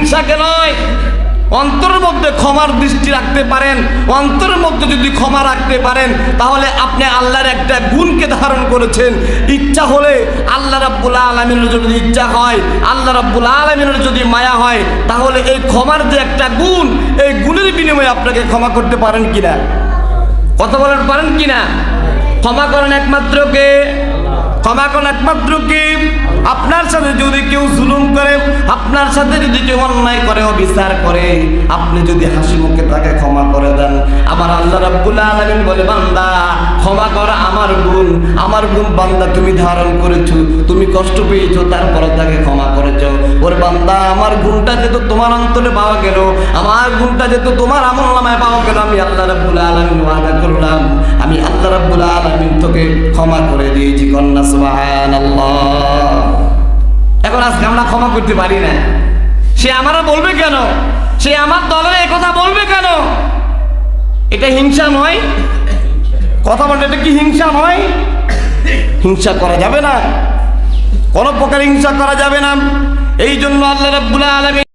হিংসাকে নয়, অন্তরের মধ্যে ক্ষমার দৃষ্টি রাখতে পারেন, অন্তরের মধ্যে যদি ক্ষমা রাখতে পারেন তাহলে আপনি আল্লাহর একটা গুণকে ধারণ করেছেন। ইচ্ছা হলে আল্লাহ রাব্বুল আলামিনের যদি ইচ্ছা হয়, আল্লাহ রাব্বুল আলামিনের যদি মায়া হয়, তাহলে এই ক্ষমার যে একটা গুণ, এই গুণের বিনিময়ে আপনাকে ক্ষমা করতে পারেন কিনা? কথা বলেন, পারেন কিনা? ক্ষমা করেন একমাত্র কে? ক্ষমা করেন একমাত্র কে? আপনার সাথে যদি কেউ জুলুম করে, আপনার সাথে যদি কেউ অন্যায় করে, অবিচার করে, আপনি যদি হাসি মুখে তাকে ক্ষমা করে দেন, আমার আল্লাহ রাব্বুল আলামিন বলে, বান্দা ক্ষমা করা আমার গুণ, আমার গুণ বান্দা তুমি ধারণ করেছো, তুমি কষ্ট পেয়েছো তারপরে তাকে ক্ষমা করেছো। ওর বান্দা, আমার গুণটা যেহেতু তোমার অন্তরে পাওয়া গেল, আমার গুণটা যেহেতু তোমার আমলনামায় পাওয়া গেল, আমি আল্লাহ রাব্বুল আলামিন ওয়াদা করলাম, আমি আল্লাহ রাব্বুল আলামিন তোকে ক্ষমা করে দিয়েছি। কন্যা সুবহানাল্লাহ। এখন আজকে আমরা ক্ষমা করতে পারি না। সে আমারা বলবে কেন? সে আমার দলের এই কথা বলবে কেন? এটা হিংসা নয়? কথা বলতে এটা কি হিংসা নয়? হিংসা করা যাবে না, কোনো প্রকার হিংসা করা যাবে না। এই জন্য আল্লাহ রাব্বুল আলামিন